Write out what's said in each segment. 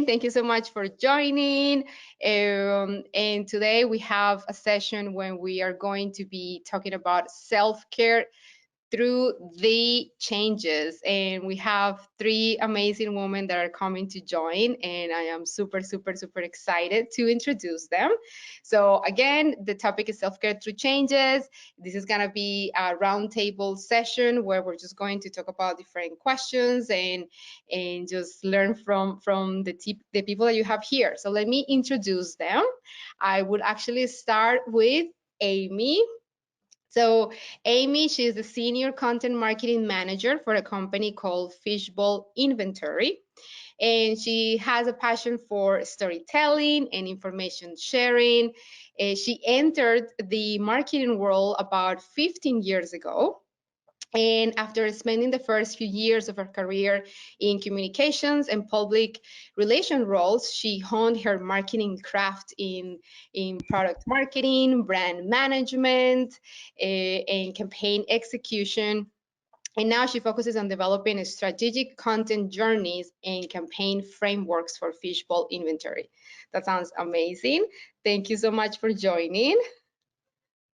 Thank you so much for joining. And today we have a session when we are going to be talking about self-care through the changes, and we have three amazing women that are coming to join, and I am super excited to introduce them. So again, the topic is self-care through changes. This is going to be a roundtable session where we're just going to talk about different questions and just learn from the people that you have here. So let me introduce them. I would actually start with Amy. So Amy, she's the senior content marketing manager for a company called Fishbowl Inventory. And she has a passion for storytelling and information sharing. She entered the marketing world about 15 years ago. And after spending the first few years of her career in communications and public relation roles, she honed her marketing craft in product marketing, brand management, and campaign execution. And now she focuses on developing strategic content journeys and campaign frameworks for Fishbowl Inventory. That sounds amazing. Thank you so much for joining.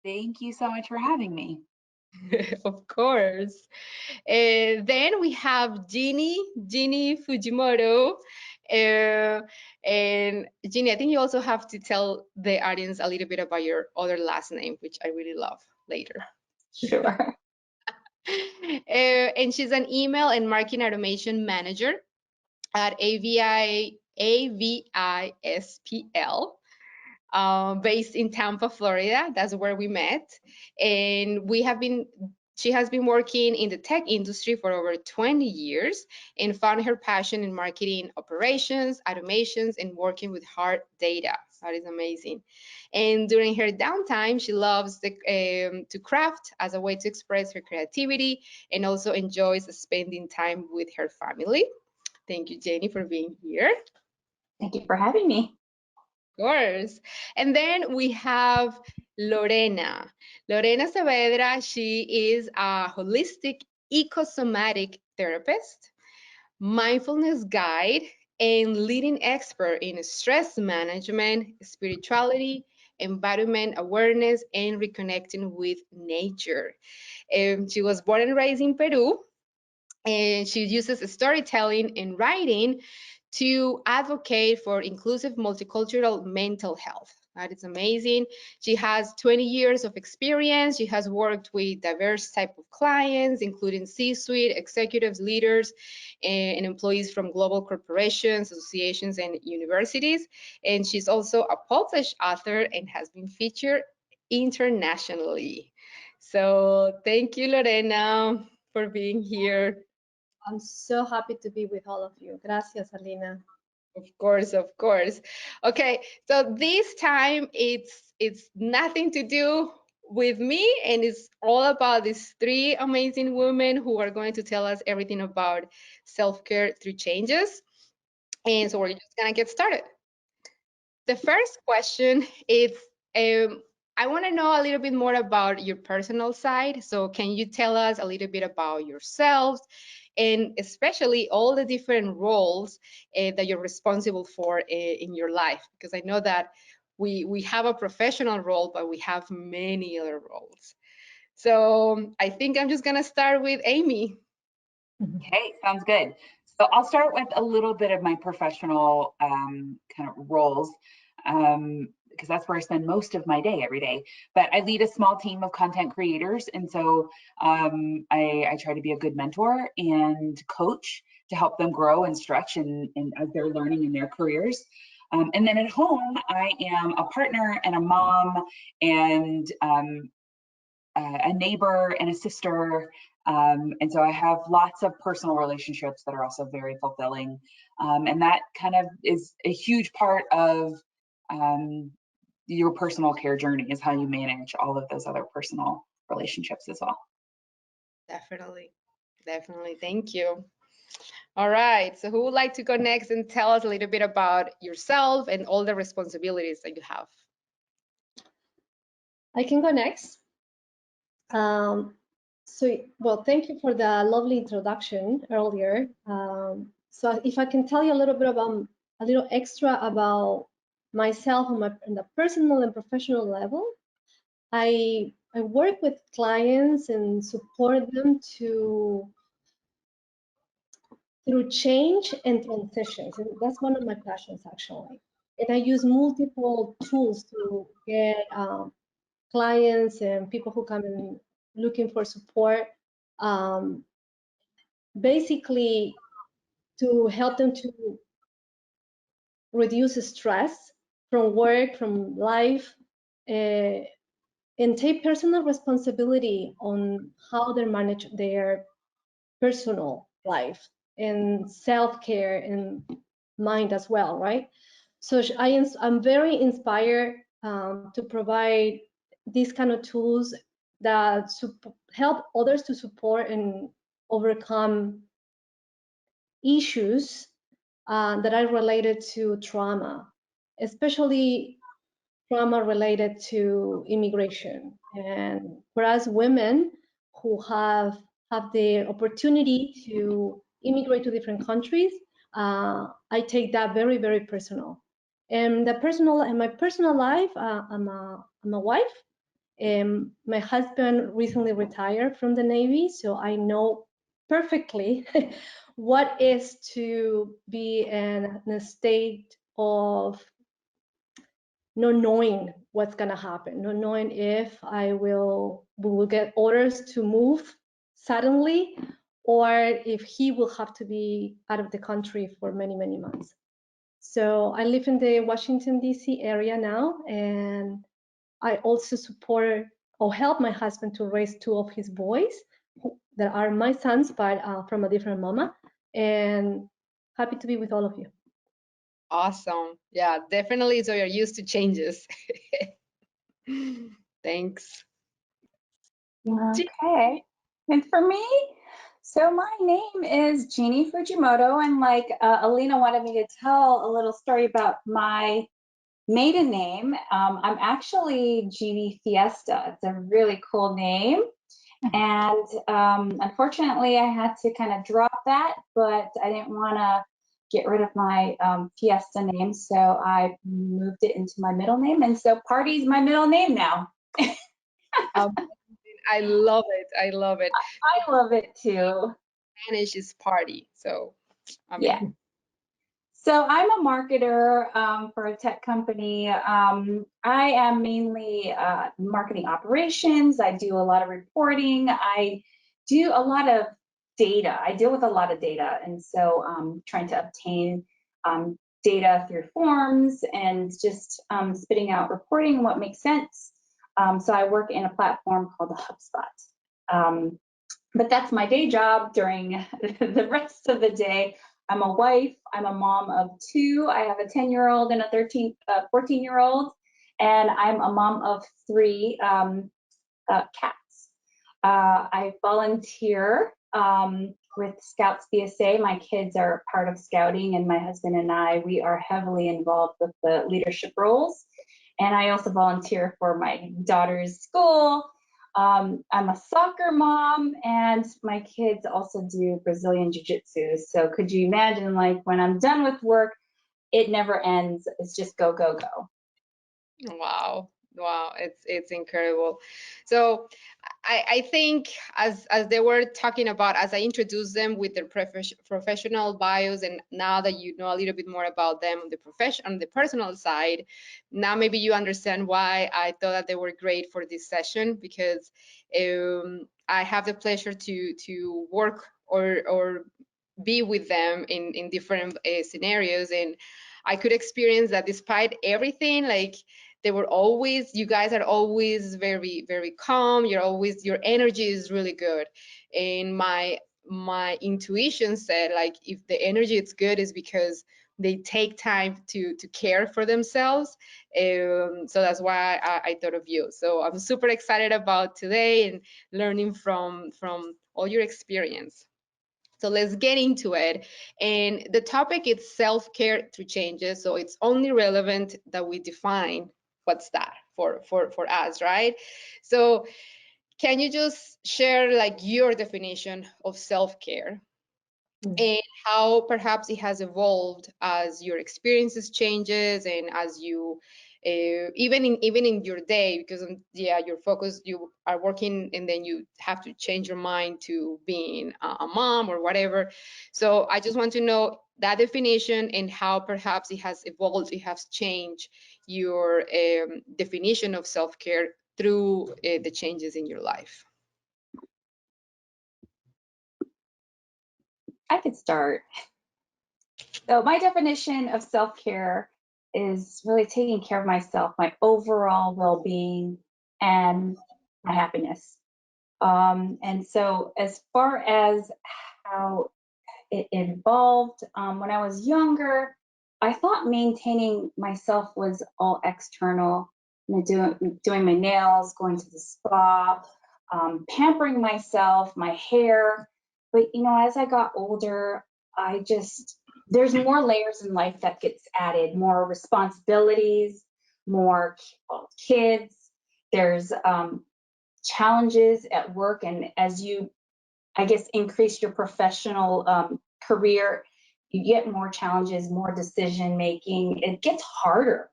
Thank you so much for having me. Of course. Then we have Jeannie Fujimoto. And Jeannie, I think you also have to tell the audience a little bit about your other last name, which I really love later. Sure. And she's an email and marketing automation manager at AVISPL. Based in Tampa, Florida. That's where we met. And she has been working in the tech industry for over 20 years and found her passion in marketing operations, automations, and working with hard data. That is amazing. And during her downtime, she loves to craft as a way to express her creativity and also enjoys spending time with her family. Thank you, Jenny, for being here. Thank you for having me. Course. And then we have Lorena. Lorena Saavedra, she is a holistic ecosomatic therapist, mindfulness guide, and leading expert in stress management, spirituality, environment awareness, and reconnecting with nature. She was born and raised in Peru, and she uses storytelling and writing to advocate for inclusive multicultural mental health. That is amazing. She has 20 years of experience. She has worked with diverse type of clients, including C-suite, executives, leaders, and employees from global corporations, associations, and universities. And she's also a published author and has been featured internationally. So thank you, Lorena, for being here. I'm so happy to be with all of you. Gracias, Alina. Of course, of course. Okay, so this time it's nothing to do with me, and it's all about these three amazing women who are going to tell us everything about self-care through changes. And so we're just gonna get started. The first question is, I want to know a little bit more about your personal side. So can you tell us a little bit about yourselves, and especially all the different roles that you're responsible for in your life? Because I know that we have a professional role, but we have many other roles. So I think I'm just gonna start with Amy. Okay, sounds good. So I'll start with a little bit of my professional kind of roles, because that's where I spend most of my day every day. But I lead a small team of content creators, and so I try to be a good mentor and coach to help them grow and stretch and as they're learning in their careers. And then at home, I am a partner and a mom and a neighbor and a sister. And so I have lots of personal relationships that are also very fulfilling. And that kind of is a huge part of your personal care journey, is how you manage all of those other personal relationships as well. Definitely, definitely. Thank you. All right, so who would like to go next and tell us a little bit about yourself and all the responsibilities that you have? I can go next. Well, thank you for the lovely introduction earlier. So if I can tell you a little bit a little extra about myself on the personal and professional level. I work with clients and support them through change and transitions. And that's one of my passions, actually. And I use multiple tools to get clients and people who come in looking for support, basically to help them to reduce stress from work, from life, and take personal responsibility on how they manage their personal life and self-care and mind as well, right? So I'm very inspired to provide these kind of tools that help others to support and overcome issues that are related to trauma, especially trauma related to immigration. And for us women who have the opportunity to immigrate to different countries, I take that very, very personal. And my personal life, I'm a wife. My husband recently retired from the Navy, so I know perfectly what is to be in a state of not knowing what's going to happen, not knowing if we will get orders to move suddenly, or if he will have to be out of the country for many, many months. So I live in the Washington, D.C. area now, and I also support or help my husband to raise two of his boys that are my sons, but from a different mama. And happy to be with all of you. Awesome. Yeah, definitely. So you're used to changes. Thanks. Okay. And for me, so my name is Jeannie Fujimoto, and like Alina wanted me to tell a little story about my maiden name. I'm actually Jeannie Fiesta. It's a really cool name. And unfortunately, I had to kind of drop that, but I didn't want to get rid of my Fiesta name, so I moved it into my middle name. And so Party's my middle name now. I love it. I love it. I love it too. Spanish is party. So, I mean, Yeah. So I'm a marketer for a tech company. I am mainly marketing operations. I do a lot of reporting. I do a lot of data. I deal with a lot of data. And so trying to obtain data through forms and just spitting out reporting what makes sense. So I work in a platform called the HubSpot. But that's my day job. During the rest of the day, I'm a wife, I'm a mom of two. I have a 10-year-old and a 14-year-old, and I'm a mom of three cats. I volunteer with Scouts BSA. My kids are part of scouting, and my husband and I, we are heavily involved with the leadership roles. And I also volunteer for my daughter's school. I'm a soccer mom, and my kids also do Brazilian Jiu-Jitsu. So could you imagine, like, when I'm done with work, it never ends. It's just go, go, go. wow. Wow, it's incredible. So I think as they were talking about, as I introduced them with their professional bios, and now that you know a little bit more about them on the personal side, now maybe you understand why I thought that they were great for this session, because I have the pleasure to work or be with them in different scenarios, and I could experience that despite everything, like you guys are always very, very calm. Your energy is really good. And my intuition said, like, if the energy is good, is because they take time to care for themselves. So that's why I thought of you. So I'm super excited about today and learning from all your experience. So let's get into it. And the topic is self-care through changes. So it's only relevant that we define what's that for us, right? So can you just share like your definition of self-care? and how perhaps it has evolved as your experiences changes and as you even in your day, because yeah, your focus, you are working and then you have to change your mind to being a mom or whatever. So I just want to know that definition and how perhaps it has evolved, it has changed your definition of self-care through the changes in your life. I could start. So my definition of self-care is really taking care of myself, my overall well-being, and my happiness. And so as far as how it evolved, when I was younger, I thought maintaining myself was all external, you know, doing my nails, going to the spa, pampering myself, my hair. But you know, as I got older, there's more layers in life that gets added, more responsibilities, more kids. There's challenges at work, and as you, I guess, increase your professional career, you get more challenges, more decision making. It gets harder.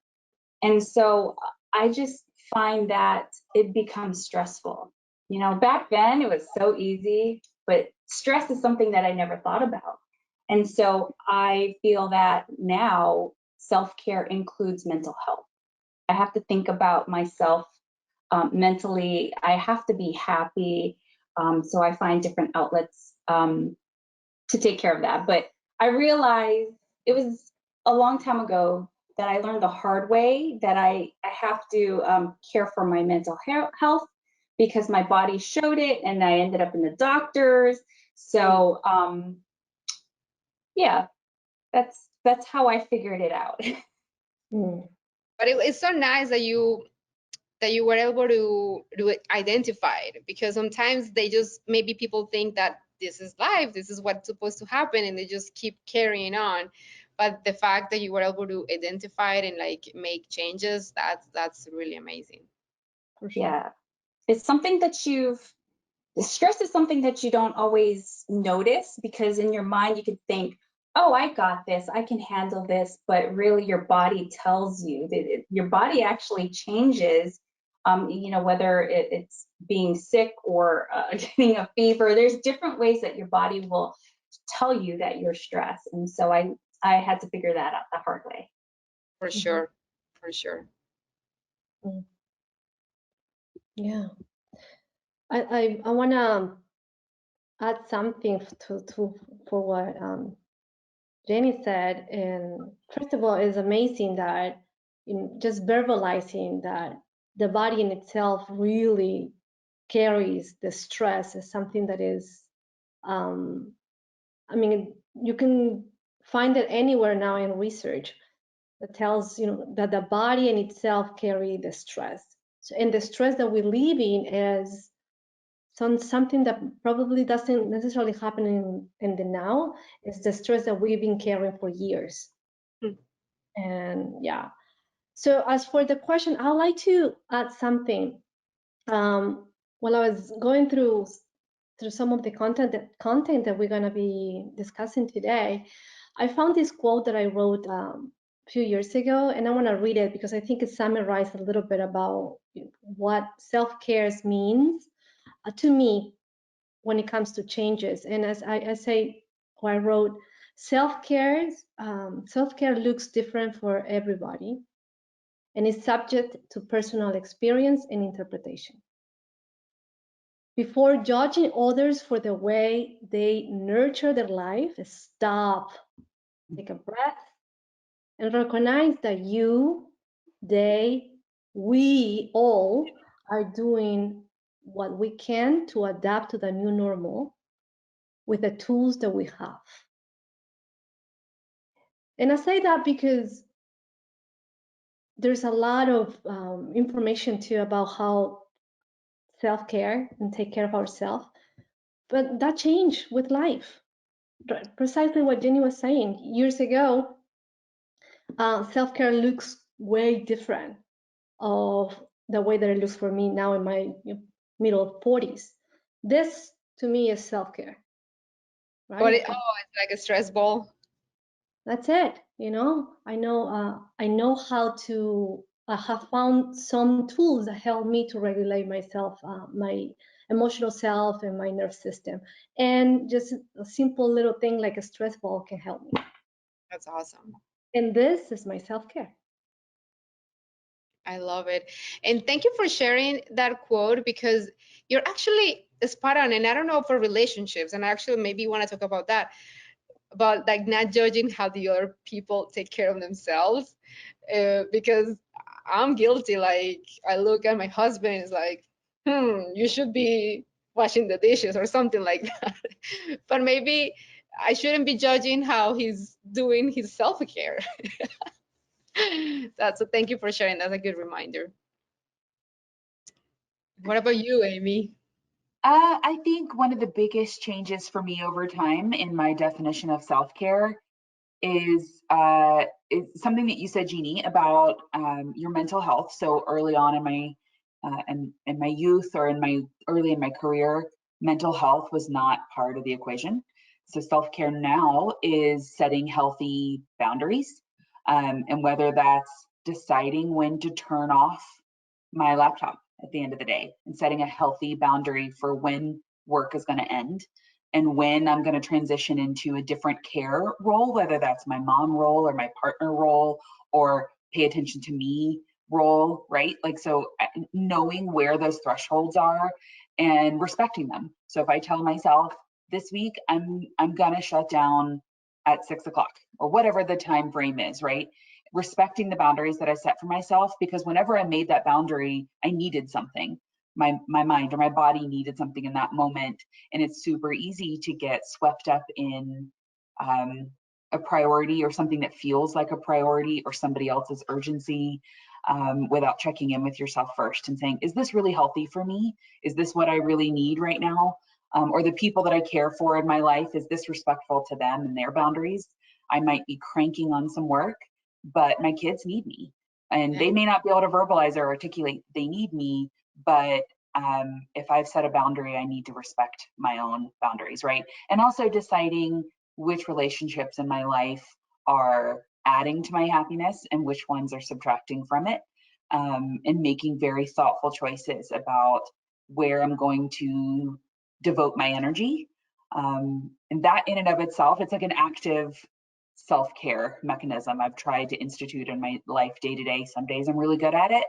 And so I just find that it becomes stressful. You know, back then it was so easy, but stress is something that I never thought about. And so I feel that now self-care includes mental health. I have to think about myself mentally. I have to be happy. So I find different outlets to take care of that. But I realized it was a long time ago that I learned the hard way that I have to care for my mental health because my body showed it and I ended up in the doctors. So yeah, that's how I figured it out. But it's so nice that you were able to identify it, because sometimes they just, maybe people think that this is life, this is what's supposed to happen, and they just keep carrying on. But the fact that you were able to identify it and like make changes, that's really amazing. For sure. Yeah, it's something that stress is something that you don't always notice, because in your mind you could think, oh, I got this, I can handle this, but really your body tells you that your body actually changes. You know, whether it's being sick or getting a fever, there's different ways that your body will tell you that you're stressed. And so I had to figure that out the hard way. For sure, for sure. Yeah. I want to add something for what Jenny said. And first of all, it's amazing that just verbalizing that the body in itself really carries the stress is something that is, I mean, you can find it anywhere now in research that tells that the body in itself carry the stress. So, and the stress that we live in is something that probably doesn't necessarily happen in the now. It's the stress that we've been carrying for years. And yeah. So as for the question, I'd like to add something. While I was going through some of the content that we're going to be discussing today, I found this quote that I wrote a few years ago, and I want to read it because I think it summarizes a little bit about what self-care means to me when it comes to changes. And as I say, or I wrote, self-care looks different for everybody and is subject to personal experience and interpretation. Before judging others for the way they nurture their life, stop, take a breath, and recognize that you, they, we all are doing what we can to adapt to the new normal with the tools that we have. And I say that because there's a lot of information too about how self-care and take care of ourselves, but that changed with life. Precisely what Jenny was saying. Years ago, self-care looks way different of the way that it looks for me now in my middle 40s. This to me is self-care. But right? it's like a stress ball. That's it. I know how to. I have found some tools that help me to regulate myself, my emotional self, and my nerve system. And just a simple little thing like a stress ball can help me. That's awesome. And this is my self-care. I love it. And thank you for sharing that quote, because you're actually spot on. And I don't know for relationships, and I actually maybe want to talk about that, about like not judging how the other people take care of themselves, because I'm guilty. Like I look at my husband, it's like, you should be washing the dishes or something like that. But maybe I shouldn't be judging how he's doing his self-care. That's, so thank you for sharing. That's a good reminder. What about you, Amy? I think one of the biggest changes for me over time in my definition of self-care is something that you said, Jeannie, about your mental health. So early on in my in my youth, or early in my career, mental health was not part of the equation. So self-care now is setting healthy boundaries, and whether that's deciding when to turn off my laptop at the end of the day and setting a healthy boundary for when work is going to end and when I'm going to transition into a different care role, whether that's my mom role or my partner role or pay attention to me role, right? Like, so knowing where those thresholds are and respecting them. So if I tell myself this week I'm going to shut down at 6 o'clock or whatever the time frame is, right? Respecting the boundaries that I set for myself, because whenever I made that boundary, I needed something. My mind or my body needed something in that moment. And it's super easy to get swept up in a priority or something that feels like a priority or somebody else's urgency, without checking in with yourself first and saying, is this really healthy for me? Is this what I really need right now? Or the people that I care for in my life, is this respectful to them and their boundaries? I might be cranking on some work, but my kids need me. And they may not be able to verbalize or articulate they need me, but if I've set a boundary, I need to respect my own boundaries, right? And also deciding which relationships in my life are adding to my happiness and which ones are subtracting from it, and making very thoughtful choices about where I'm going to devote my energy. And that in and of itself, it's like an active self-care mechanism I've tried to institute in my life day to day. Some days I'm really good at it.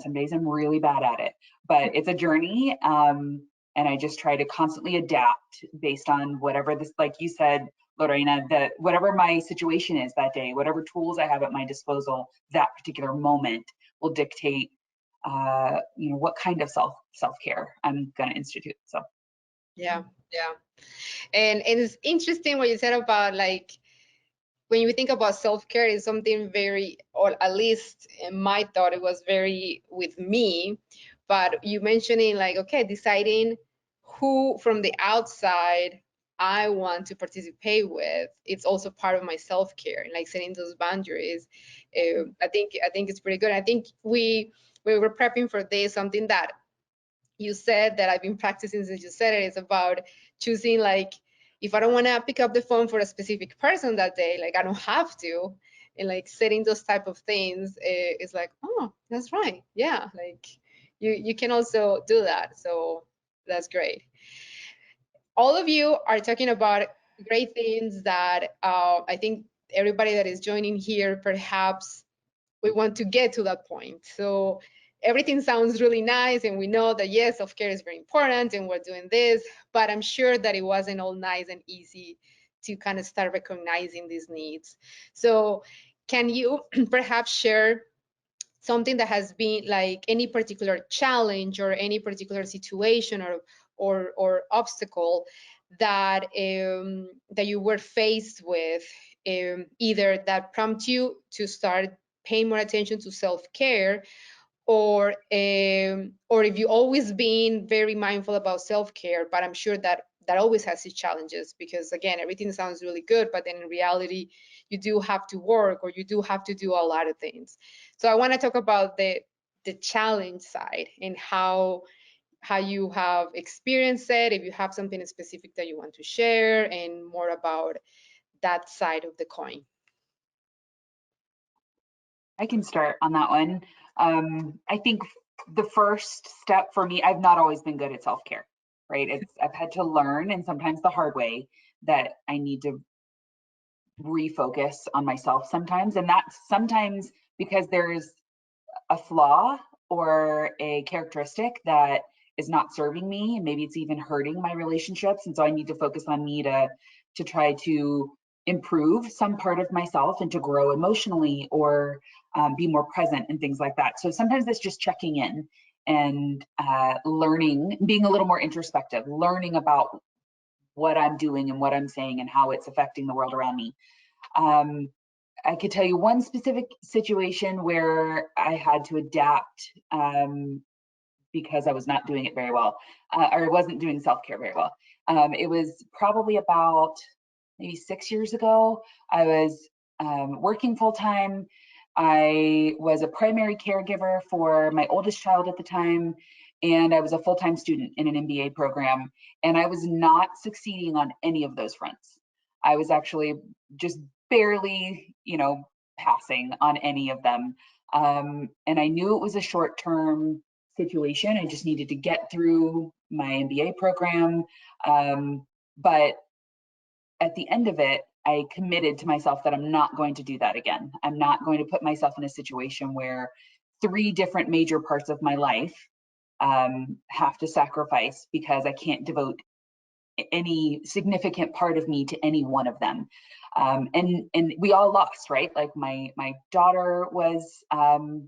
Some days I'm really bad at it, but it's a journey. And I just try to constantly adapt based on whatever this, like you said, Lorena, that whatever my situation is that day, whatever tools I have at my disposal, that particular moment will dictate, what kind of self-care I'm going to institute. So. Yeah, yeah. And it's interesting what you said about, like, when you think about self-care, is something very, or at least in my thought, it was very with me. But you mentioning, like, okay, deciding who from the outside I want to participate with, it's also part of my self-care, like setting those boundaries. I think it's pretty good. I think we were prepping for this, something that you said that I've been practicing since you said it, is about choosing, like, if I don't want to pick up the phone for a specific person that day, like I don't have to, and like setting those type of things is like, oh, that's right, yeah, like you can also do that. So that's great. All of you are talking about great things that I think everybody that is joining here, perhaps we want to get to that point. So everything sounds really nice, and we know that yes, self-care is very important and we're doing this, but I'm sure that it wasn't all nice and easy to kind of start recognizing these needs. So can you perhaps share something that has been like any particular challenge or any particular situation or obstacle that that you were faced with, either that prompt you to start paying more attention to self-care, or if you always been very mindful about self-care, but I'm sure that that always has its challenges, because again, everything sounds really good, but then in reality you do have to work, or you do have to do a lot of things. So I want to talk about the challenge side, and how how you have experienced it, if you have something specific that you want to share, and more about that side of the coin. I can start on that one. I think the first step for me, I've not always been good at self-care, right? I've had to learn, and sometimes the hard way, that I need to refocus on myself sometimes. And that's sometimes because there's a flaw or a characteristic that is not serving me, and maybe it's even hurting my relationships. And so I need to focus on me to try to improve some part of myself and to grow emotionally, or be more present and things like that. So sometimes it's just checking in and learning, being a little more introspective, learning about what I'm doing and what I'm saying and how it's affecting the world around me. I could tell you one specific situation where I had to adapt because I was not doing it very well, or I wasn't doing self-care very well. It was probably about maybe 6 years ago. I was working full-time. I was a primary caregiver for my oldest child at the time, and I was a full-time student in an MBA program, and I was not succeeding on any of those fronts. I was actually just barely, passing on any of them. And I knew it was a short-term situation. I just needed to get through my MBA program. But at the end of it, I committed to myself that I'm not going to do that again. I'm not going to put myself in a situation where 3 different major parts of my life have to sacrifice because I can't devote any significant part of me to any one of them. And we all lost, right? Like my daughter was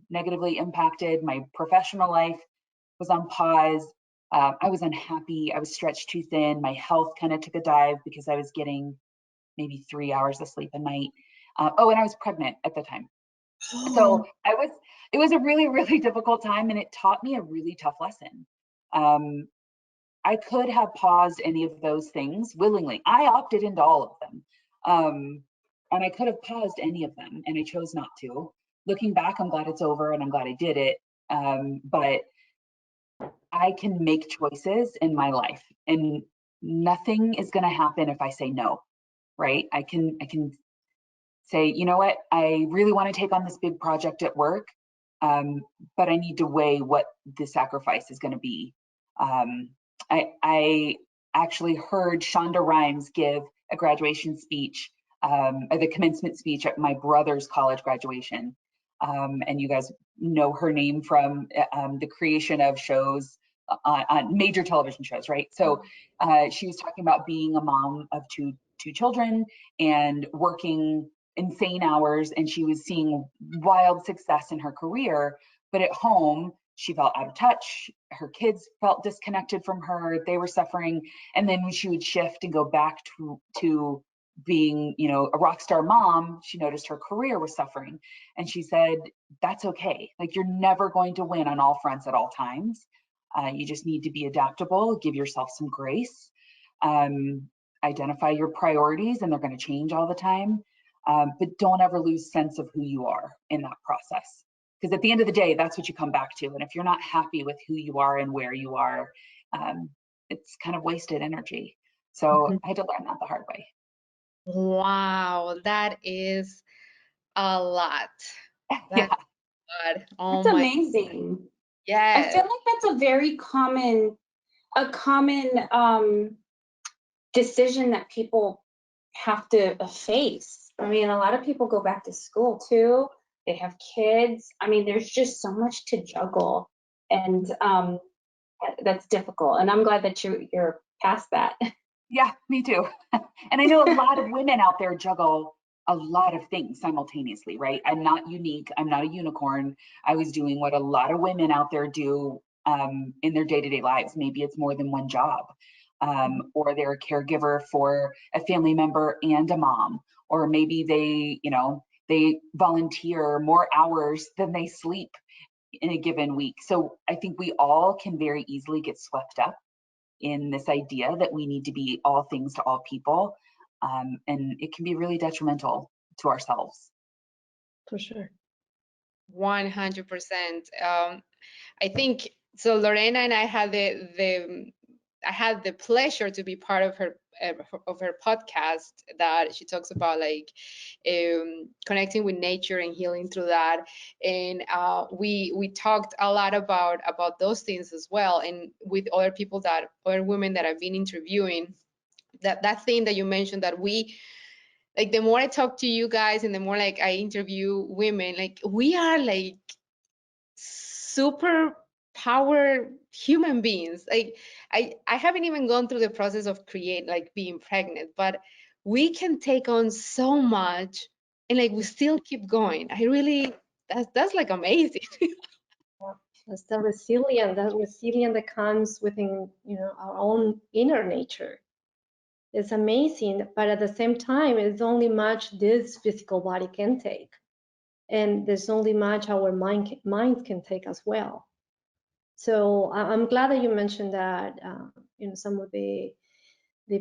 negatively impacted. My professional life was on pause. I was unhappy. I was stretched too thin. My health kind of took a dive because I was getting maybe 3 hours of sleep a night. Oh, and I was pregnant at the time. So it was a really, really difficult time, and it taught me a really tough lesson. I could have paused any of those things willingly. I opted into all of them. And I could have paused any of them, and I chose not to. Looking back, I'm glad it's over and I'm glad I did it. But I can make choices in my life, and nothing is going to happen if I say no, right? I can say, you know what, I really want to take on this big project at work, but I need to weigh what the sacrifice is going to be. I actually heard Shonda Rhimes give a graduation speech, the commencement speech at my brother's college graduation. And you guys know her name from the creation of shows on major television shows, right? So she was talking about being a mom of two children and working insane hours, and she was seeing wild success in her career, but at home she felt out of touch. Her kids felt disconnected from her. They were suffering. And then when she would shift and go back to being, a rock star mom, she noticed her career was suffering. And she said, that's okay. Like, you're never going to win on all fronts at all times. You just need to be adaptable, give yourself some grace, identify your priorities, and they're going to change all the time. But don't ever lose sense of who you are in that process. Because at the end of the day, that's what you come back to. And if you're not happy with who you are and where you are, it's kind of wasted energy. So I had to learn that the hard way. Wow, that is a lot. Yeah. God. Oh That's my. amazing. I Yes. feel like that's a very common decision that people have to face. I mean, a lot of people go back to school too. They have kids. I mean, there's just so much to juggle, and that's difficult. And I'm glad that you're past that. Yeah, me too. And I know a lot of women out there juggle a lot of things simultaneously, right? I'm not unique. I'm not a unicorn. I was doing what a lot of women out there do in their day-to-day lives. Maybe it's more than one job, or they're a caregiver for a family member and a mom, or maybe they volunteer more hours than they sleep in a given week. So I think we all can very easily get swept up in this idea that we need to be all things to all people. And it can be really detrimental to ourselves. For sure. 100%. I think so Lorena and I had I had the pleasure to be part of her podcast that she talks about like connecting with nature and healing through that. And we talked a lot about those things as well, and with other women that I've been interviewing. That thing that you mentioned, that we like, the more I talk to you guys and the more like I interview women, like we are like super power human beings. Like I haven't even gone through the process of being pregnant, but we can take on so much, and like we still keep going. I really, that's like amazing. That's the resilience that comes within, our own inner nature. It's amazing, but at the same time, it's only much this physical body can take, and there's only much our mind can take as well. So I'm glad that you mentioned that. Some of the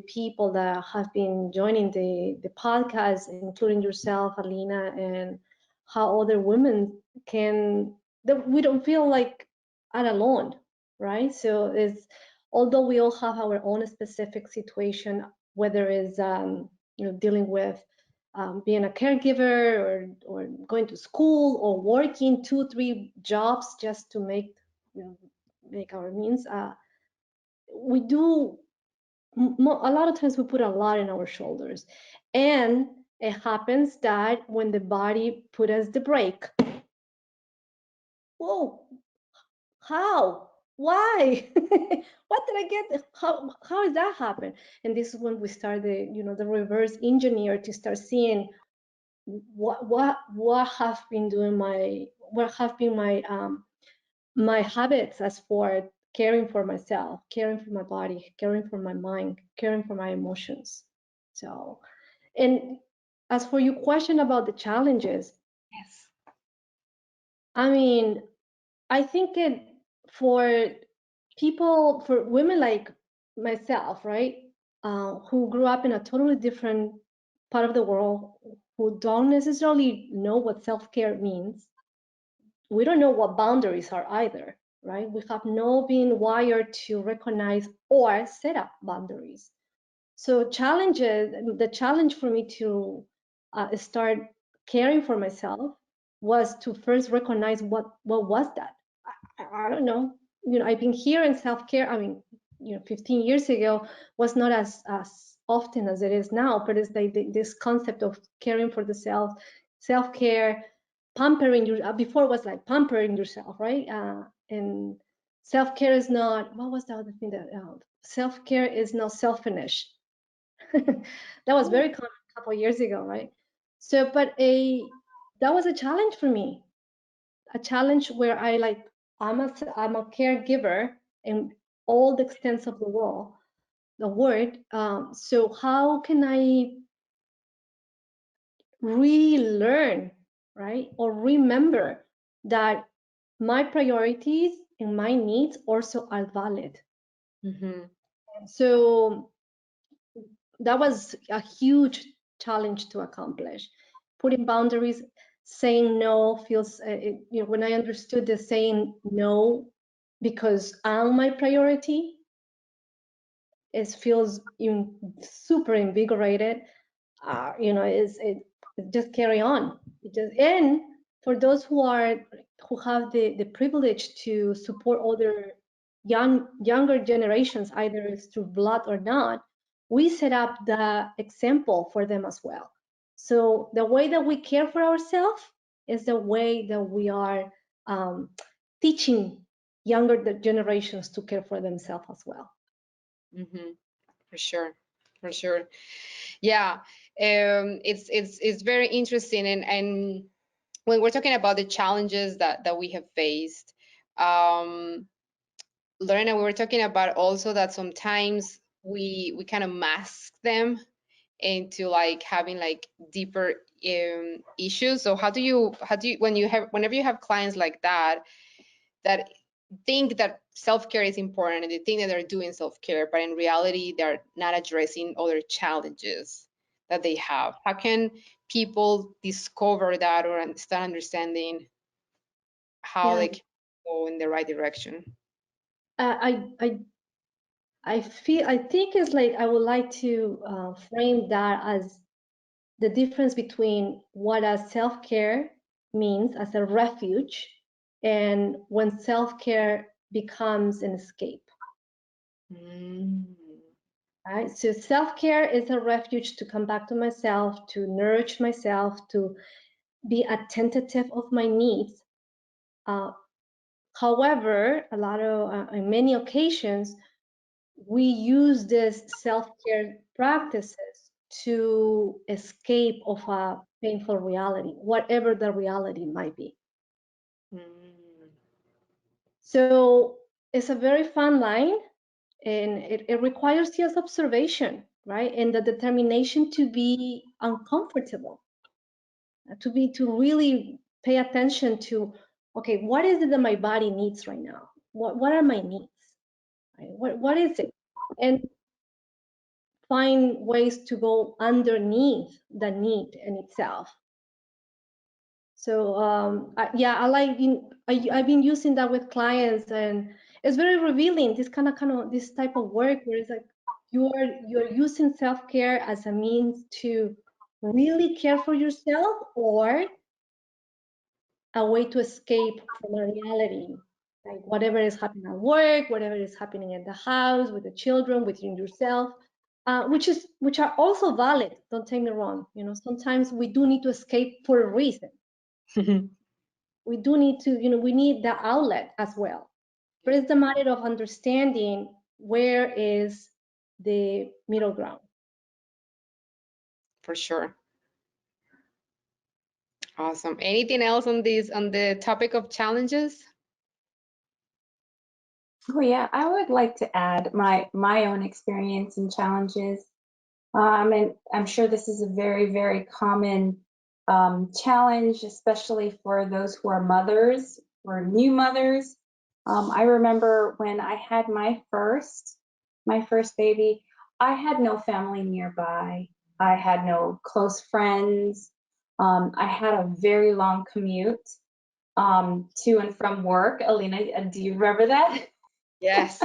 people that have been joining the podcast, including yourself, Alina, and how other women that we don't feel like are alone, right? So it's, although we all have our own specific situation, whether it's dealing with being a caregiver, or going to school, or working 2-3 jobs just to make our means. We do a lot of times we put a lot in our shoulders, and it happens that when the body put us the brake, whoa, how, why, what did I get, how does that happen? And this is when we start the reverse engineer, to start seeing what have been my habits as for caring for myself, caring for my body, caring for my mind, caring for my emotions. So, and as for your question about the challenges, Yes. I mean, I think for for women like myself, right, who grew up in a totally different part of the world, who don't necessarily know what self-care means, we don't know what boundaries are either, right? We have not been wired to recognize or set up boundaries. So the challenge for me to start caring for myself was to first recognize what was that. I don't know. I've been hearing self-care. I mean, 15 years ago was not as often as it is now, but it's like this concept of caring for the self-care, pampering before it was like pampering yourself, right? And self-care is not, what was the other thing that, self-care is not selfish. That was very common a couple of years ago, right? So, but that was a challenge for me, a challenge where I'm a caregiver in all the extents of the word. So how can I relearn, right, or remember that my priorities and my needs also are valid? Mm-hmm. So that was a huge challenge to accomplish. Putting boundaries, saying no feels, when I understood the saying no because I'm my priority, it feels super invigorated. It just carry on. And for those who have the privilege to support other younger generations, either it's through blood or not, we set up the example for them as well. So the way that we care for ourselves is the way that we are teaching younger generations to care for themselves as well. Mm-hmm. For sure, for sure. Yeah, it's very interesting, and when we're talking about the challenges that we have faced, Lorena, we were talking about also that sometimes we kind of mask them into like having like deeper issues. So how do you whenever you have clients like that think that self-care is important and they think that they're doing self-care, but in reality they're not addressing other challenges that they have, how can people discover that or start understanding how Yeah. they can go in the right direction? I think it's like I would like to frame that as the difference between what a self-care means as a refuge and when self-care becomes an escape. Right? So self-care is a refuge to come back to myself, to nourish myself, to be attentive of my needs. However, in many occasions, we use these self-care practices to escape of a painful reality, whatever the reality might be. So it's a very fine line, and it requires self-observation, right? And the determination to be uncomfortable, to really pay attention to, okay, what is it that my body needs right now? What are my needs? Right? What is it? And find ways to go underneath the need in itself. So I've been using that with clients, and it's very revealing. This kind of this type of work where it's like you're using self-care as a means to really care for yourself, or a way to escape from a reality, like whatever is happening at work, whatever is happening at the house, with the children, within yourself, which are also valid. Don't take me wrong. You know, sometimes we do need to escape for a reason. We do need to, we need the outlet as well. But it's a matter of understanding where is the middle ground. For sure. Awesome. Anything else on the topic of challenges? Oh yeah, I would like to add my own experience and challenges. And I'm sure this is a very, very common challenge, especially for those who are mothers or new mothers. I remember when I had my first baby, I had no family nearby. I had no close friends. I had a very long commute to and from work. Alina, do you remember that? Yes.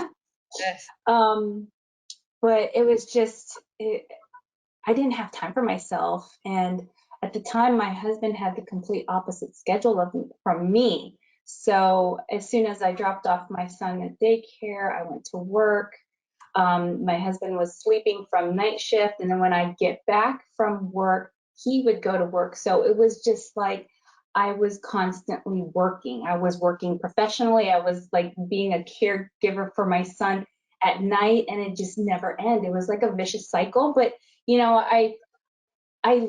Yes. But it was just, I didn't have time for myself. And at the time, my husband had the complete opposite schedule from me. So as soon as I dropped off my son at daycare, I went to work. My husband was sleeping from night shift. And then when I get back from work, he would go to work. So it was just like I was constantly working. I was working professionally. I was like being a caregiver for my son at night, and it just never ended. It was like a vicious cycle. But I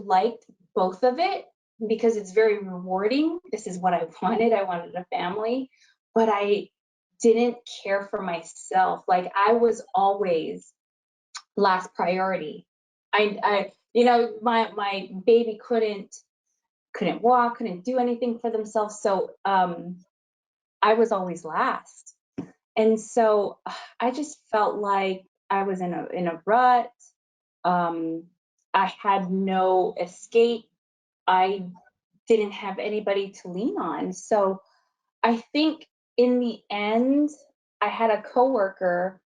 liked both of it because it's very rewarding. This is what I wanted. I wanted a family, but I didn't care for myself. Like I was always last priority. My baby couldn't walk, couldn't do anything for themselves. So I was always last. And so I just felt like I was in a rut. I had no escape. I didn't have anybody to lean on. So I think in the end, I had a coworker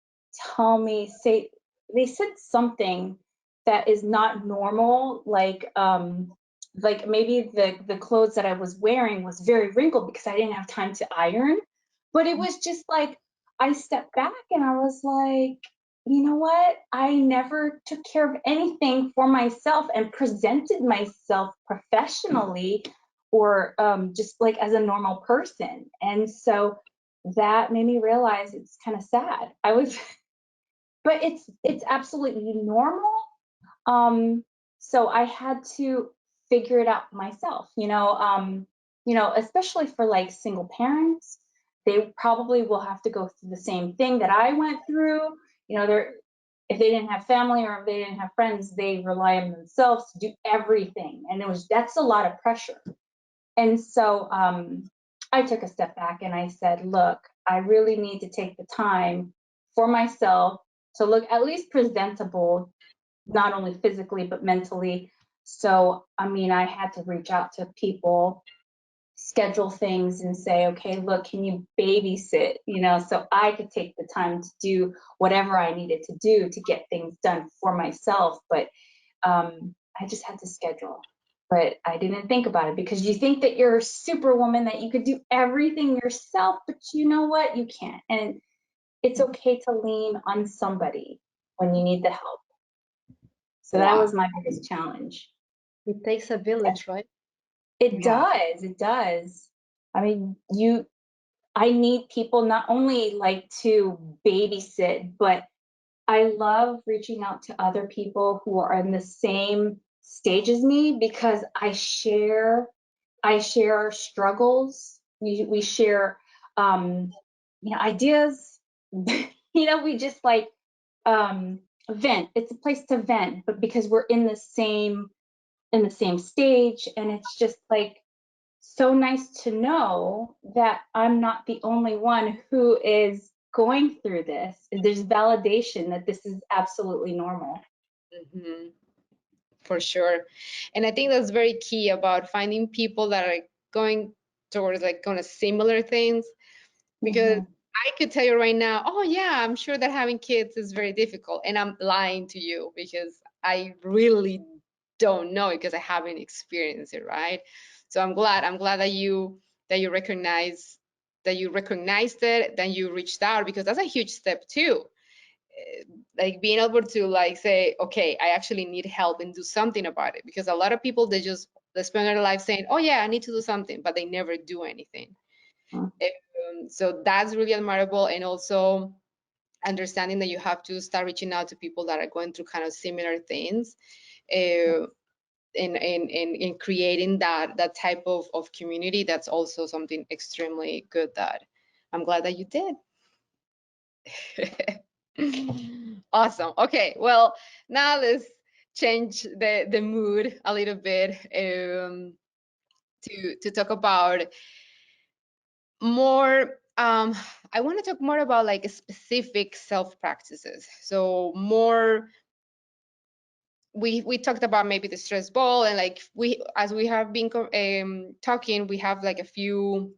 they said something that is not normal, like maybe the clothes that I was wearing was very wrinkled because I didn't have time to iron. But it was just like I stepped back and I was like, you know what? I never took care of anything for myself and presented myself professionally or just like as a normal person. And so that made me realize it's kind of sad. But it's absolutely normal. So I had to figure it out myself, especially for like single parents, they probably will have to go through the same thing that I went through. If they didn't have family or if they didn't have friends, they rely on themselves to do everything. And that's a lot of pressure. And so I took a step back and I said, look, I really need to take the time for myself to look at least presentable, not only physically, but mentally. So, I had to reach out to people, schedule things and say, okay, look, can you babysit, you know, so I could take the time to do whatever I needed to do to get things done for myself. But I just had to schedule. But I didn't think about it, because you think that you're a superwoman, that you could do everything yourself, but you know what? You can't. And it's okay to lean on somebody when you need the help. So that was my biggest challenge. It takes a village, right? It does. It does. I mean, I need people not only like to babysit, but I love reaching out to other people who are in the same stage as me, because I share our struggles. We share, ideas. We just like vent. It's a place to vent, but because we're in the same stage, and it's just like so nice to know that I'm not the only one who is going through this. There's validation that this is absolutely normal. Mm-hmm. For sure. And I think that's very key about finding people that are going towards like kind of similar things, because I could tell you right now, oh yeah, I'm sure that having kids is very difficult, and I'm lying to you because I really don't know it, because I haven't experienced it, right? So I'm glad that you recognize that you recognized it, then you reached out, because that's a huge step too. Like being able to like say, okay, I actually need help and do something about it, because a lot of people, they spend their life saying, oh yeah, I need to do something, but they never do anything. So that's really admirable, and also understanding that you have to start reaching out to people that are going through kind of similar things, in creating that type of community. That's also something extremely good that I'm glad that you did. Awesome. Okay, well, now let's change the mood a little bit, to talk about more. I want to talk more about like specific self practices. So more, we talked about maybe the stress ball, and like as we have been talking, we have like a few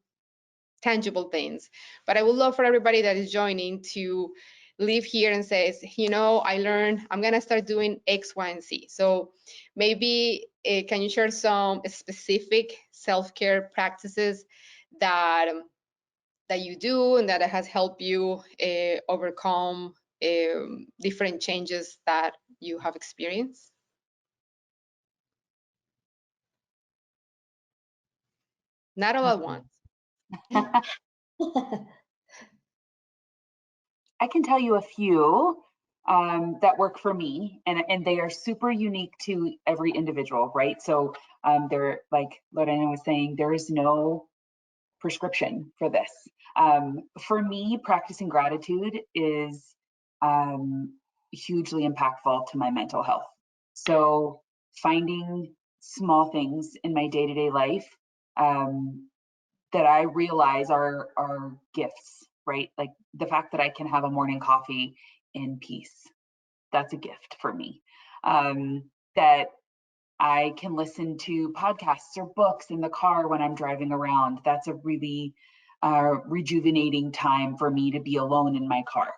tangible things. But I would love for everybody that is joining to leave here and says, I learned, I'm gonna start doing X, Y, and Z. So maybe can you share some specific self-care practices that you do and that has helped you overcome different changes that you have experienced? Not all at once. I can tell you a few that work for me, and they are super unique to every individual, right? So they're like Lorena was saying, there is no prescription for this. For me, practicing gratitude is hugely impactful to my mental health. So finding small things in my day-to-day life that I realize are gifts, right? Like the fact that I can have a morning coffee in peace, that's a gift for me. That I can listen to podcasts or books in the car when I'm driving around. That's a really rejuvenating time for me to be alone in my car.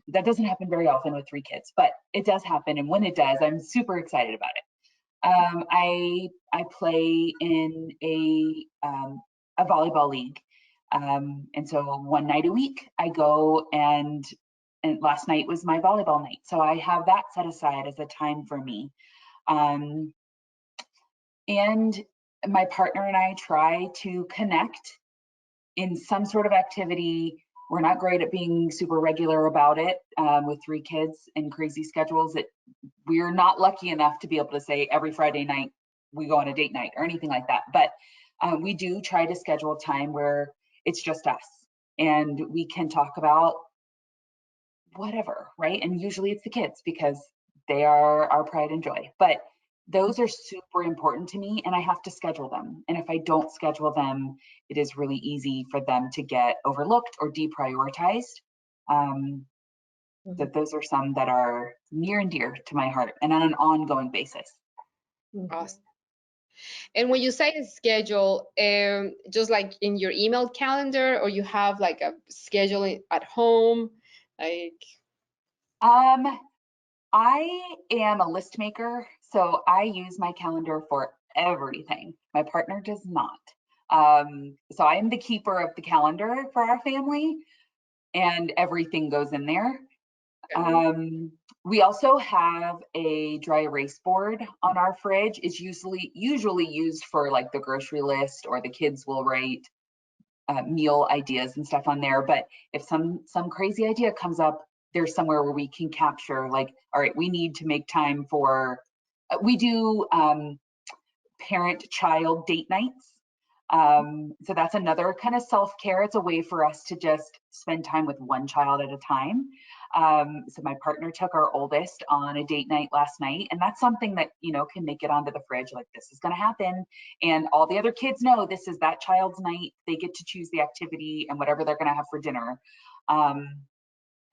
That doesn't happen very often with 3 kids, but it does happen. And when it does, I'm super excited about it. I play in a volleyball league. And so one night a week I go, and last night was my volleyball night. So I have that set aside as a time for me. And my partner and I try to connect in some sort of activity. We're not great at being super regular about it with 3 kids and crazy schedules. We're not lucky enough to be able to say every Friday night we go on a date night or anything like that. But we do try to schedule time where it's just us and we can talk about whatever, right? And usually it's the kids because they are our pride and joy. But those are super important to me, and I have to schedule them. And if I don't schedule them, it is really easy for them to get overlooked or deprioritized. That those are some that are near and dear to my heart and on an ongoing basis. Awesome. And when you say a schedule, just like in your email calendar, or you have like a schedule at home, like. I am a list maker, so I use my calendar for everything. My partner does not. So I am the keeper of the calendar for our family, and everything goes in there. We also have a dry erase board on our fridge. It's usually used for like the grocery list, or the kids will write meal ideas and stuff on there. But if some crazy idea comes up, there's somewhere where we can capture, like, all right, we need to make time for, we do parent-child date nights. So that's another kind of self-care. It's a way for us to just spend time with one child at a time. So my partner took our oldest on a date night last night, and that's something that, you know, can make it onto the fridge, like, this is going to happen, and all the other kids know this is that child's night. They get to choose the activity and whatever they're going to have for dinner.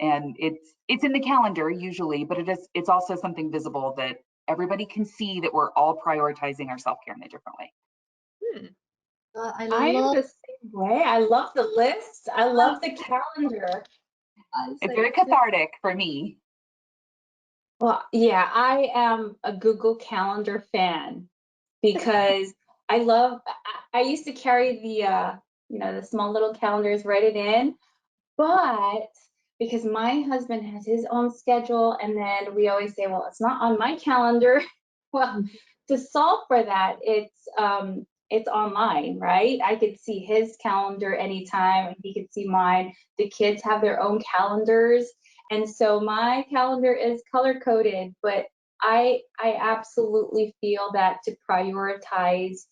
And it's in the calendar usually, but it's also something visible that everybody can see that we're all prioritizing our self-care in a different way. I I am love the same way. I love the list. I love the calendar. It's very cathartic for me. Well, yeah, I am a Google Calendar fan because I used to carry the, you know, the small little calendars, write it in, but because my husband has his own schedule, and then we always say, well, it's not on my calendar. Well, to solve for that, it's online, right? I could see his calendar anytime, and he could see mine. The kids have their own calendars, and so my calendar is color coded. But I absolutely feel that to prioritize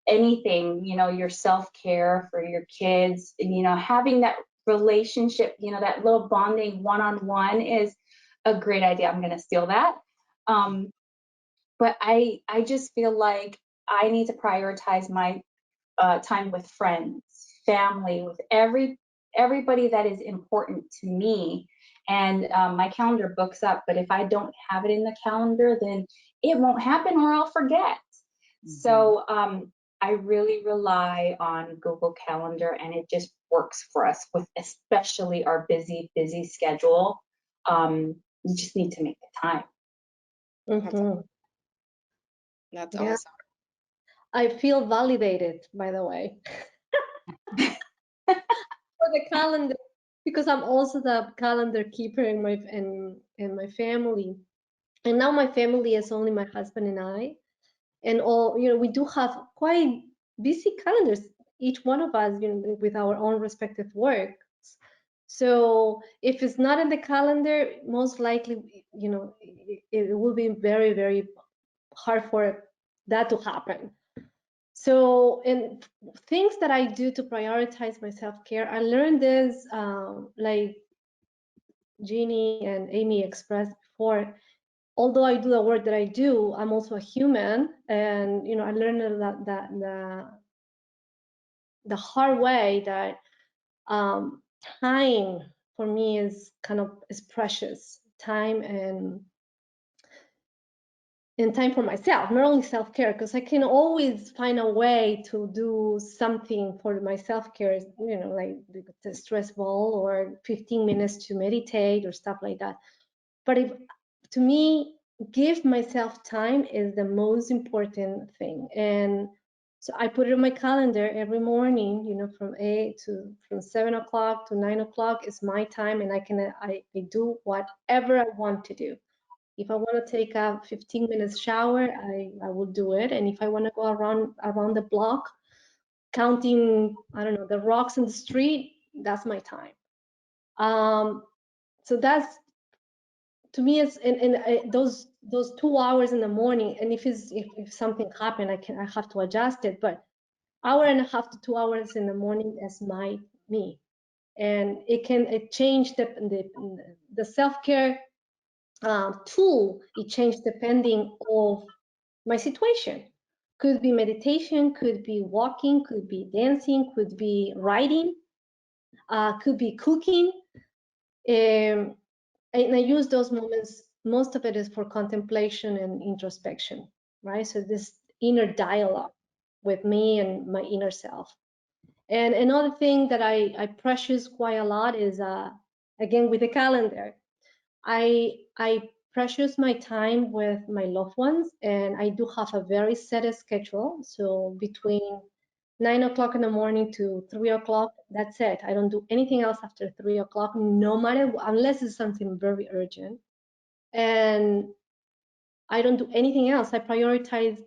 anything, you know, your self-care for your kids, and, you know, having that relationship, you know, that little bonding one-on-one is a great idea. I'm going to steal that. But I just feel like I need to prioritize my time with friends, family, with everybody that is important to me. And my calendar books up, but if I don't have it in the calendar, then it won't happen, or I'll forget. So I really rely on Google Calendar, and it just works for us with especially our busy schedule. You just need to make the time. That's Yeah. awesome. I feel validated, by the way, for the calendar, because I'm also the calendar keeper in my family. And now my family is only my husband and I, and all, you know, we do have quite busy calendars, each one of us, you know, with our own respective works. So if it's not in the calendar, most likely, you know, it will be very, very hard for that to happen. So, and things that I do to prioritize my self-care, I learned this, like Jeannie and Amy expressed before. Although I do the work that I do, I'm also a human, and, you know, I learned that the hard way that time for me is precious. Time and time for myself, not only self-care, because I can always find a way to do something for my self-care, you know, like the stress ball or 15 minutes to meditate or stuff like that. But to me, give myself time is the most important thing. And so I put it on my calendar every morning, you know, from 7 o'clock to 9 o'clock is my time, and I do whatever I want to do. If I want to take a 15 minutes shower, I will do it. And if I want to go around the block, counting, I don't know, the rocks in the street, that's my time. So that's, to me, it's in those 2 hours in the morning. And if something happened, I have to adjust it. But 1.5 hours to 2 hours in the morning is me, and it changed the self-care tool. It changed depending of my situation. Could be meditation, could be walking, could be dancing, could be writing, could be cooking. And I use those moments, most of it is for contemplation and introspection, right? So inner dialogue with me and my inner self. And another thing that I precious quite a lot is, again, with the calendar. I precious my time with my loved ones, and I do have a very set schedule. So between 9 o'clock in the morning to 3 o'clock, that's it. I don't do anything else after 3 o'clock, no matter, unless it's something very urgent. And I don't do anything else. I prioritize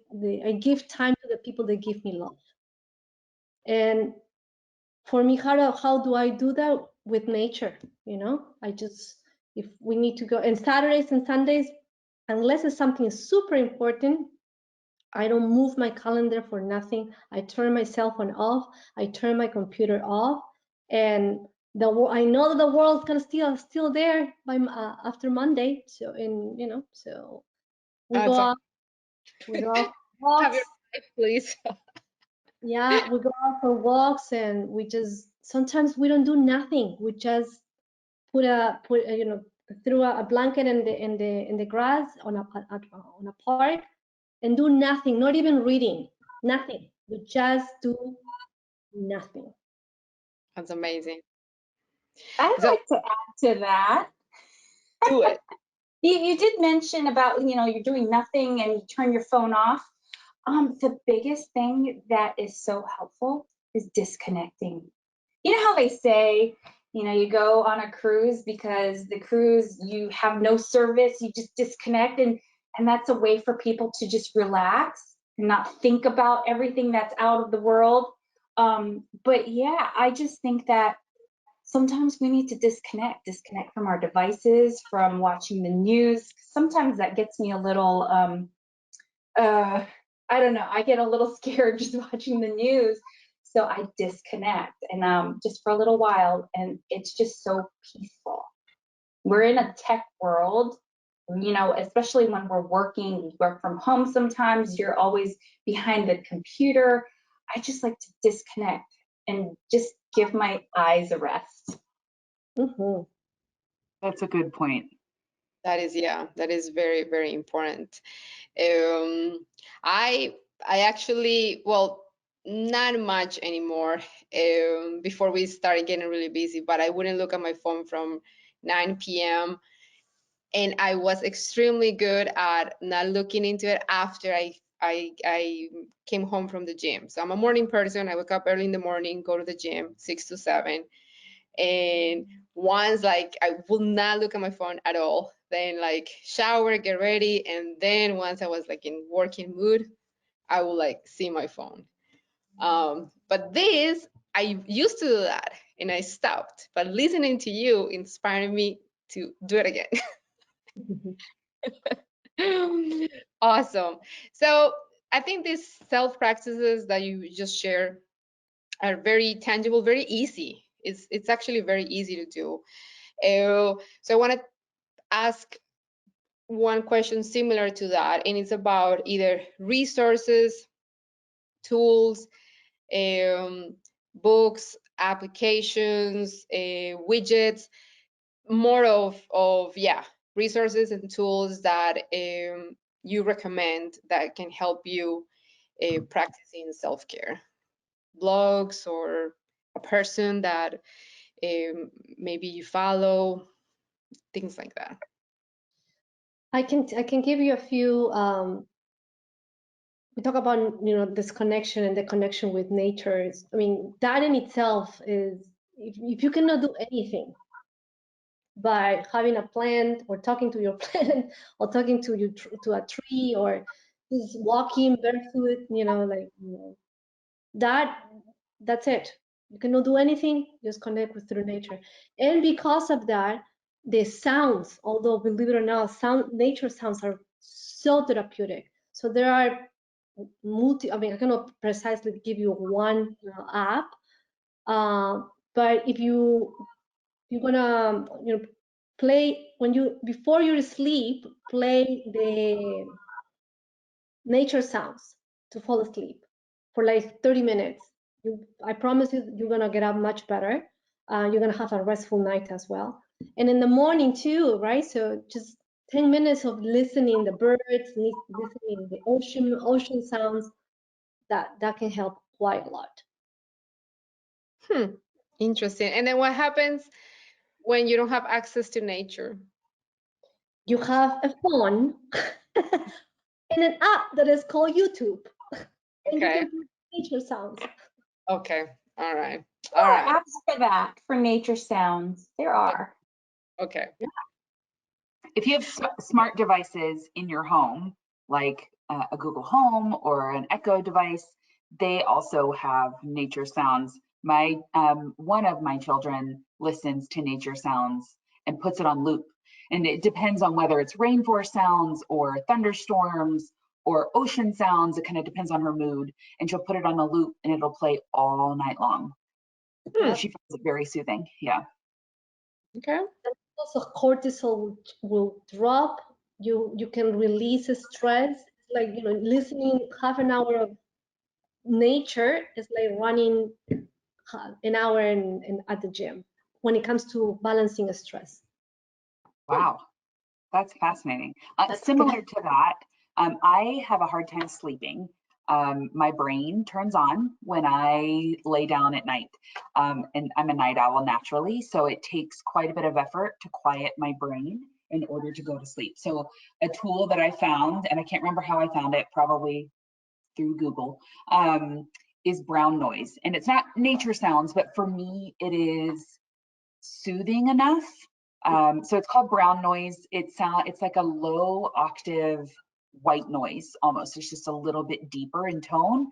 I give time to the people that give me love. And for me, how do I do that? With nature, you know? I just, if we need to go, and Saturdays and Sundays, unless it's something super important, I don't move my calendar for nothing. I turn my cell phone off. I turn my computer off, and I know that the world's gonna still there by after Monday. So, and you know, so we go So out, we go out for have your walks. life, please. Yeah, we go out for walks, and we just, sometimes we don't do nothing. We just put you know, throw a blanket in the grass on a park, and do nothing, not even reading, nothing. We just do nothing. That's amazing. I'd So like to add to that. do it. You did mention about, you're doing nothing and you turn your phone off. The biggest thing that is so helpful is disconnecting. You know how they say, you go on a cruise because the cruise, you have no service, you just disconnect, and that's a way for people to just relax and not think about everything that's out of the world. But yeah, I just think that sometimes we need to disconnect from our devices, from watching the news. Sometimes that gets me a little, I don't know, I get a little scared just watching the news. So I disconnect, and just for a little while, and it's just so peaceful. We're in a tech world, especially when we're working, we work from home sometimes, you're always behind the computer. I just like to disconnect and just give my eyes a rest. Mm-hmm. That's a good point. That is, yeah, that is very, very important. Um, I I actually, well, not much anymore. Before we started getting really busy, but I wouldn't look at my phone from 9 p.m. And I was extremely good at not looking into it after I came home from the gym. So I'm a morning person. I wake up early in the morning, go to the gym, 6 to 7. And once, like, I will not look at my phone at all, then like shower, get ready, and then once I was like in working mood, I will like see my phone. But this, I used to do that and I stopped, but listening to you inspired me to do it again. Awesome. So I think these self practices that you just share are very tangible, very easy. It's actually very easy to do. So I want to ask one question similar to that, and it's about either resources, tools, um, books, applications, widgets, more of yeah, resources and tools that you recommend that can help you practicing self-care. Blogs or a person that maybe you follow, things like that. I can give you a few. We talk about this connection and the connection with nature. I mean, that in itself is, if you cannot do anything by having a plant or talking to your plant or talking to a tree or just walking barefoot, that's it. You cannot do anything, just connect with through nature. And because of that, the sounds, although believe it or not, nature sounds are so therapeutic. So there are I mean, I cannot precisely give you one app, but if you're gonna play before you sleep, play the nature sounds to fall asleep for like 30 minutes. I promise you, you're gonna get up much better. You're gonna have a restful night as well. And in the morning too, right? So just 10 minutes of listening the birds, listening the ocean sounds, that can help quite a lot. Interesting. And then what happens when you don't have access to nature? You have a phone and an app that is called YouTube, and you Okay. can put nature sounds. Okay. All right. There All are right. apps for that, for nature sounds. There are. Okay. If you have smart devices in your home, like a Google Home or an Echo device, they also have nature sounds. My one of my children listens to nature sounds and puts it on loop. And it depends on whether it's rainforest sounds or thunderstorms or ocean sounds. It kind of depends on her mood. And she'll put it on a loop and it'll play all night long. She finds it very soothing. Yeah. Okay. Also, cortisol will drop. You can release stress. It's like, listening half an hour of nature is like running an hour at the gym when it comes to balancing stress. Wow. That's fascinating. That's Similar to that, I have a hard time sleeping. My brain turns on when I lay down at night. And I'm a night owl naturally, so it takes quite a bit of effort to quiet my brain in order to go to sleep. So a tool that I found, and I can't remember how I found it, probably through Google, is brown noise. And it's not nature sounds, but for me, it is soothing enough. So it's called brown noise. It's like a low octave white noise almost. It's just a little bit deeper in tone.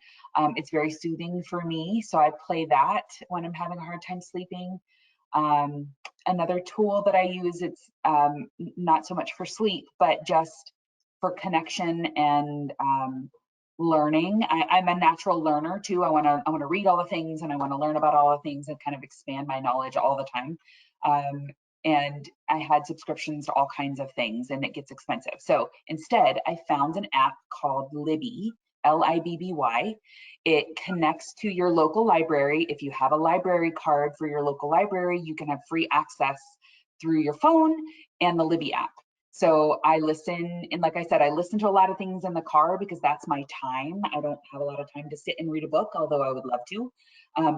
It's very soothing for me. So I play that when I'm having a hard time sleeping. Another tool that I use, it's not so much for sleep, but just for connection and learning. I'm a natural learner too. I want to read all the things and I want to learn about all the things and kind of expand my knowledge all the time. And I had subscriptions to all kinds of things and it gets expensive. So instead, I found an app called Libby, Libby. It connects to your local library. If you have a library card for your local library, you can have free access through your phone and the Libby app. So I listen, and like I said, I listen to a lot of things in the car because that's my time. I don't have a lot of time to sit and read a book, although I would love to.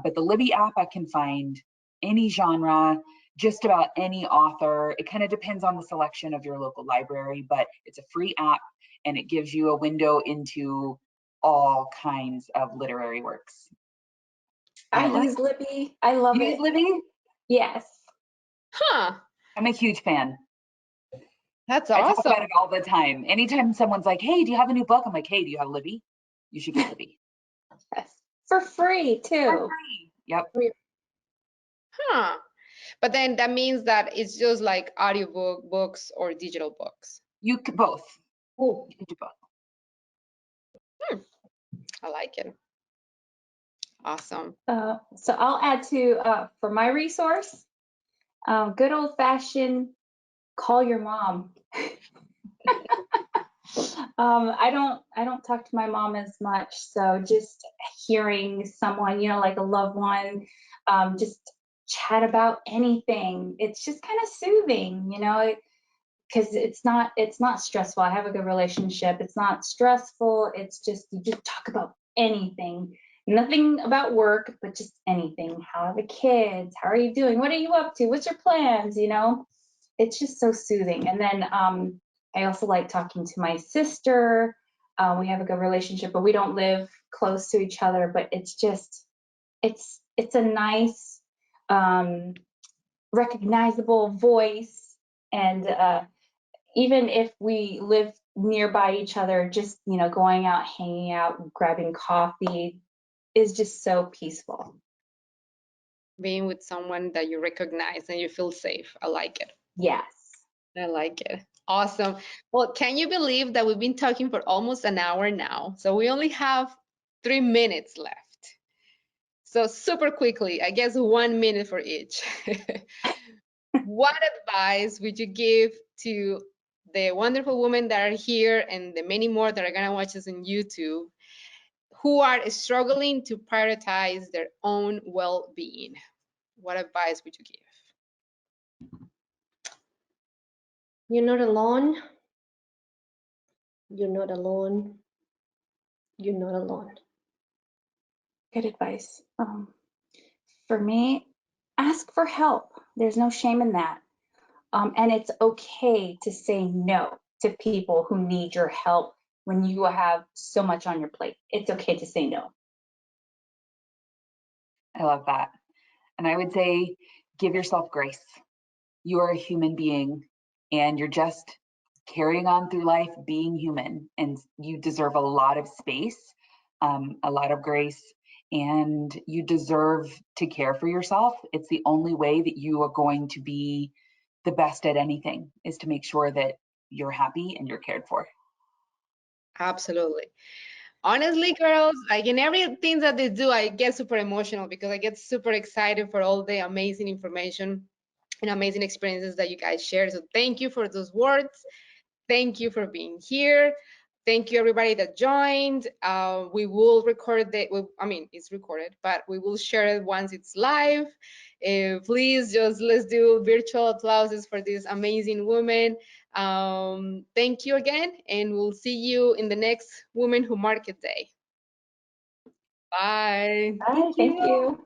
But the Libby app, I can find any genre, just about any author. It kind of depends on the selection of your local library, but it's a free app and it gives you a window into all kinds of literary works. I use Libby. I love it. You use Libby? Yes. Huh. I'm a huge fan. That's I talk awesome. about it all the time. Anytime someone's like, hey, do you have a new book? I'm like, hey, do you have Libby? You should get Libby. Yes. For free too. For free. Yep. Huh. But then that means that it's just like audiobook books or digital books. You can both. Oh, You can do both. I like it. Awesome. So I'll add to for my resource, good old fashioned call your mom. I don't talk to my mom as much, so just hearing someone, like a loved one, just chat about anything, it's just kind of soothing, because it's not stressful. I have a good relationship. It's not stressful. It's just, you just talk about anything, nothing about work, but just anything. How are the kids? How are you doing? What are you up to? What's your plans? It's just so soothing. And then I also like talking to my sister. We have a good relationship, but we don't live close to each other. But it's just, it's a nice, recognizable voice. And even if we live nearby each other, just, going out, hanging out, grabbing coffee is just so peaceful. Being with someone that you recognize and you feel safe. I like it. Yes. I like it. Awesome. Well, can you believe that we've been talking for almost an hour now? So we only have 3 minutes left. So super quickly, I guess 1 minute for each. What advice would you give to the wonderful women that are here and the many more that are gonna watch us on YouTube who are struggling to prioritize their own well-being? What advice would you give? You're not alone. You're not alone. You're not alone. Good advice. For me, ask for help. There's no shame in that. And it's okay to say no to people who need your help when you have so much on your plate. It's okay to say no. I love that. And I would say, give yourself grace. You are a human being and you're just carrying on through life being human, and you deserve a lot of space, a lot of grace, and you deserve to care for yourself. It's the only way that you are going to be the best at anything, is to make sure that you're happy and you're cared for. Absolutely. Honestly, girls, like in everything that they do, I get super emotional because I get super excited for all the amazing information and amazing experiences that you guys share. So thank you for those words. Thank you for being here. Thank you everybody that joined. We will record I mean, it's recorded, but we will share it once it's live. Please just let's do virtual applauses for this amazing woman. Thank you again, and we'll see you in the next Women Who Market Day. Bye. Bye. Thank you.